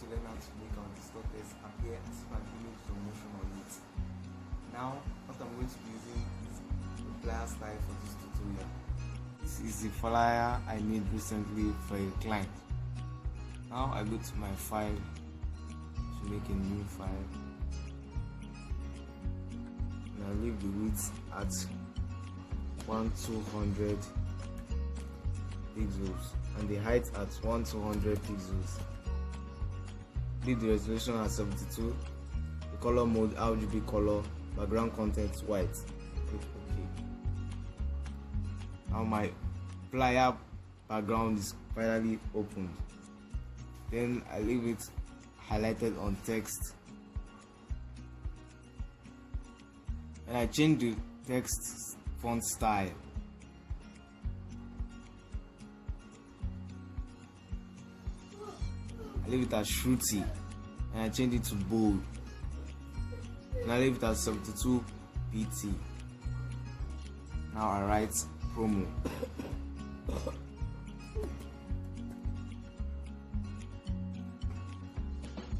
learn how to make our distort text appear as if an image or motion on it. Now, what I'm going to be using is the flyer style for this tutorial. This is the flyer I made recently for a client. Now I go to my file to make a new file, and I leave the width at 1200 pixels and the height at 1200 pixels. Leave the resolution at 72. The color mode RGB color, background content white. Click OK. Now my flyer background is finally opened. Then I leave it highlighted on text, and I change the text font style. I leave it as shruti, and I change it to bold, and I leave it as 72 pt. Now I write promo.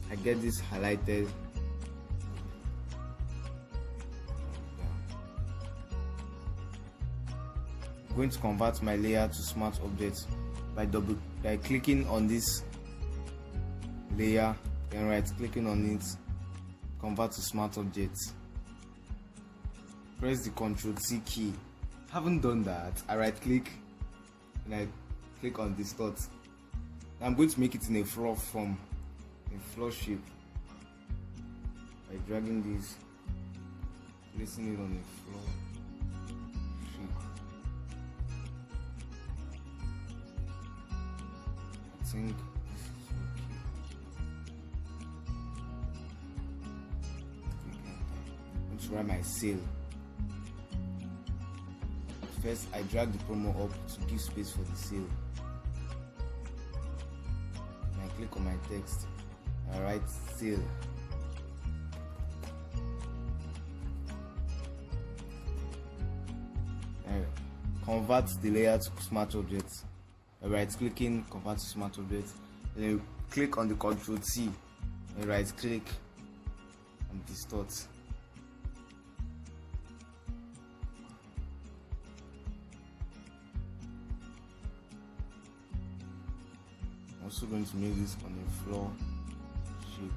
I get this highlighted. I'm going to convert my layer to smart object by clicking on this layer, then right clicking on it, convert to smart object. Press the Ctrl+C key. Haven't done that. I right click and I click on distort. Now I'm going to make it in a floor form, in floor shape, by dragging this, placing it on the floor shape. I think this is okay. I'm going to write my sale. First, I drag the promo up to give space for the sale. And I click on my text. I write sale. I convert the layer to smart object. I right clicking, convert to smart object. Then you click on the Ctrl+C and right click and distort. I'm also going to make this on the floor shape.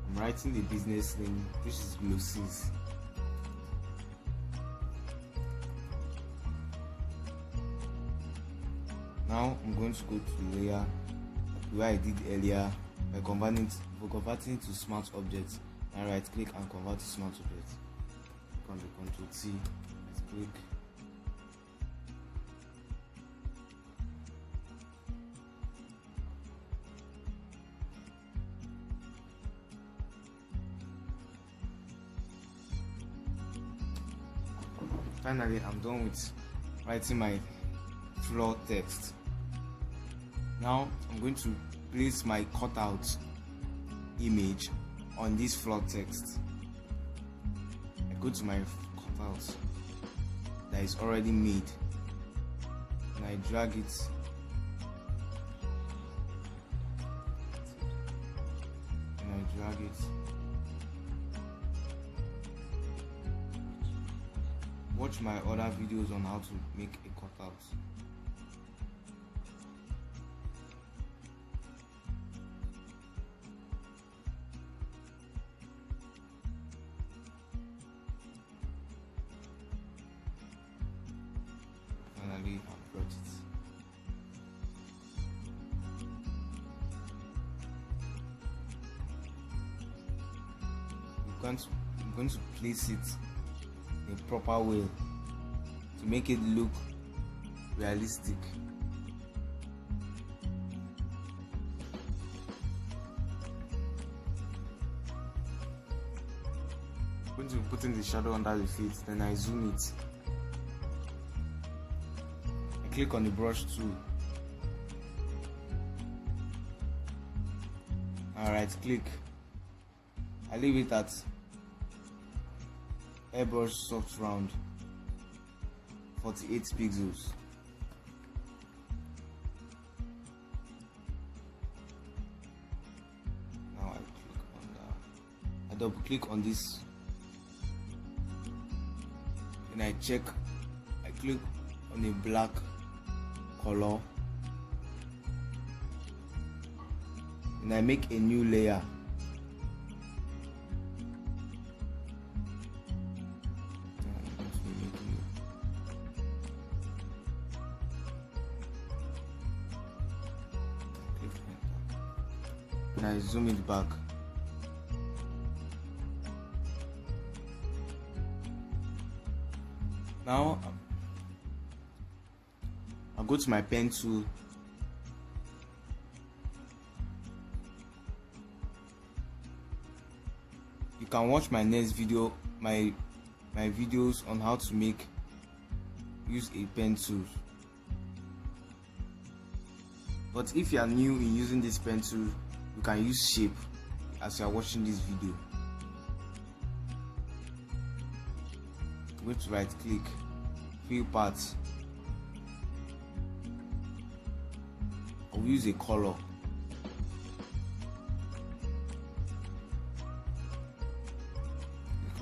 I'm writing the business name, which is glosses. Now I'm going to go to the layer where I did earlier by converting it to smart objects, and right click and convert to smart object. Click on the Ctrl+C, right click. Finally, I'm done with writing my floor text. Now I'm going to place my cutout image on this floor text. I go to my cutout that is already made, and I drag it Watch my other videos on how to make a cutout. Finally, I've brought it. I'm going to place it in a proper way to make it look realistic. I'm going to be putting the shadow under the feet, then I zoom it. I click on the brush tool. and right click. I leave it at airbrush soft round 48 pixels. Now I click on that. I double click on this, and I click on a black color, and I make a new layer. And I zoom it back. Now I'll go to my pen tool. You can watch my next video, my videos on how to use a pen tool. But if you are new in using this pen tool, you can use shape as you are watching this video. I'm going to right click, fill paths. I'll use a color.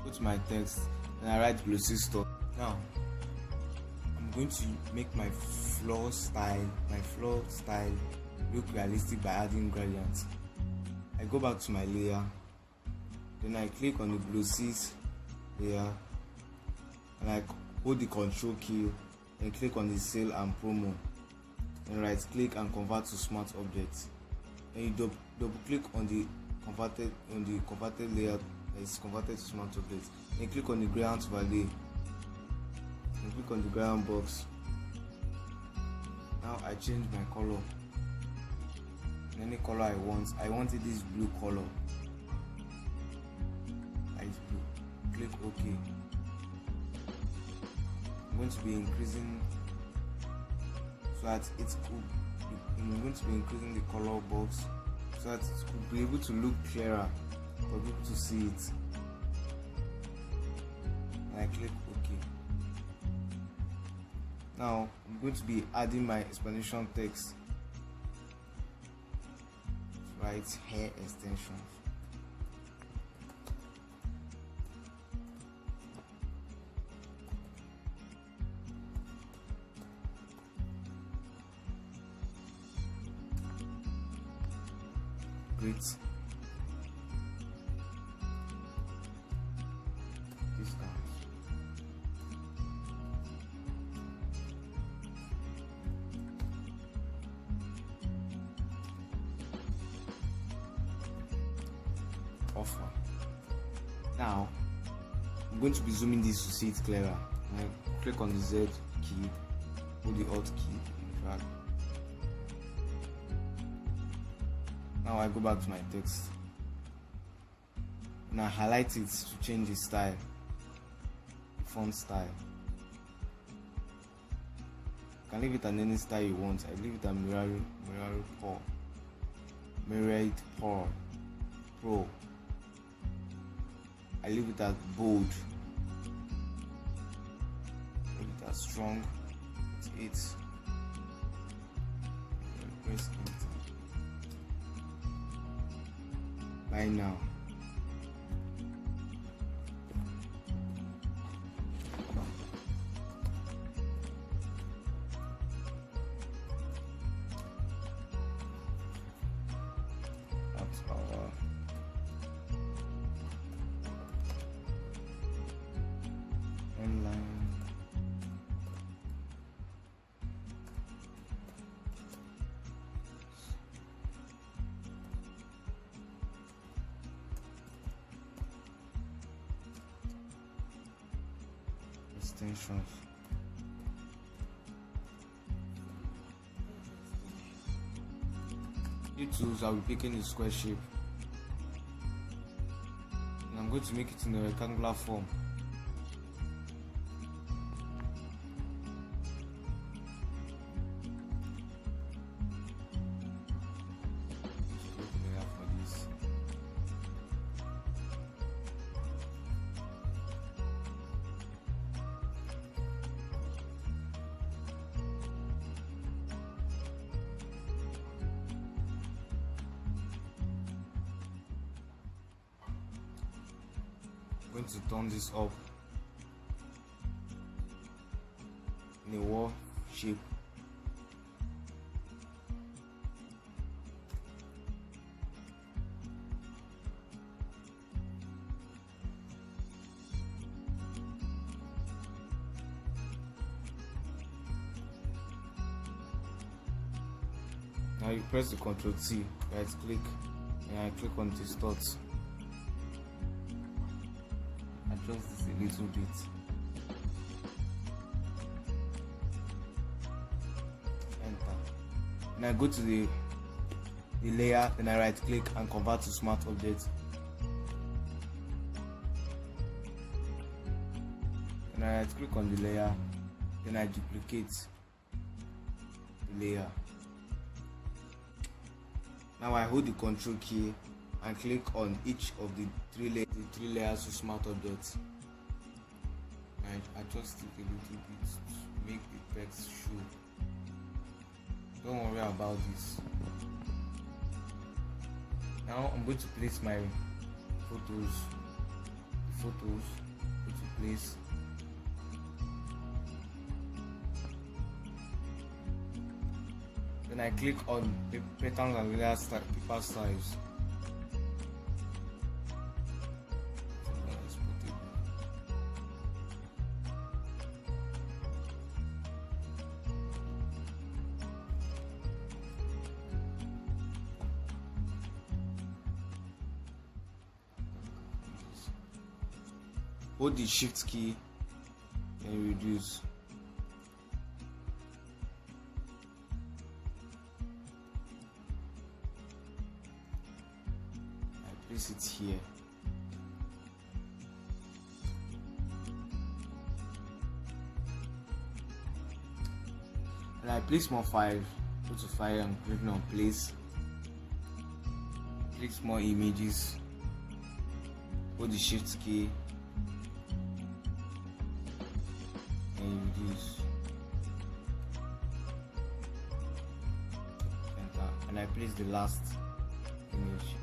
Go to my text and I write glossy stuff. Now I'm going to make my floor style look realistic by adding gradients. I go back to my layer, then I click on the glosses layer, and I hold the control key and click on the sale and promo, and right click and convert to smart objects. And you double click on the converted layer that is converted to smart objects, and click on the gradient value and click on the gradient box. Now I change my color, any color I want. I wanted this blue color, light blue. Click OK. I'm going to be increasing so that it could. I'm going to be increasing the color box so that it could be able to look clearer for people to see it. And I click OK. Now I'm going to be adding my explanation text. Write hair extensions. Great. Discount. Offer. Now I'm going to be zooming this to see it clearer. I click on the Z key, hold the Alt key, and drag. Now I go back to my text and I highlight it to change the style, font style. You can leave it at any style you want. I leave it at Mirrored Pro. I leave it at bold. Leave it at strong. It's press enter. By now. That's our inline. Extensions. New tools, I'll be picking a square shape and I'm going to make it in a rectangular form. For this. I'm going to turn this up in a wall shape. Now you press the Ctrl T, right click, and I click on Distort. Adjust this a little bit. Enter. And I go to the layer, then I right click and convert to Smart Object. And I right click on the layer, then I duplicate the layer. Now I hold the Ctrl key and click on each of the three layers to Smart Objects. And adjust it a little bit to make the text show. Don't worry about this. Now I'm going to place my photos. The photos go to place. Then I click on the patterns and layer paper styles. Hold the Shift key and reduce. Place it here. And I place more file. Go to file and click on place. Click more images. Hold the Shift key and reduce. Enter. And I place the last image.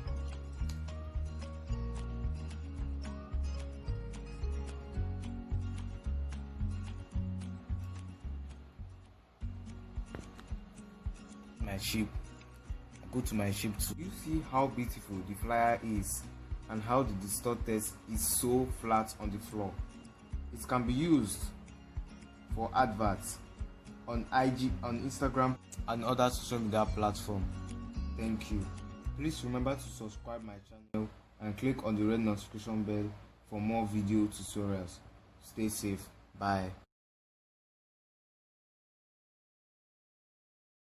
My shape. I go to my shape too. You see how beautiful the flyer is and how the Distort Text is so flat on the floor. It can be used for adverts on IG, on Instagram and other social media platforms. Thank you. Please remember to subscribe my channel and click on the red notification bell for more video tutorials. Stay safe. Bye.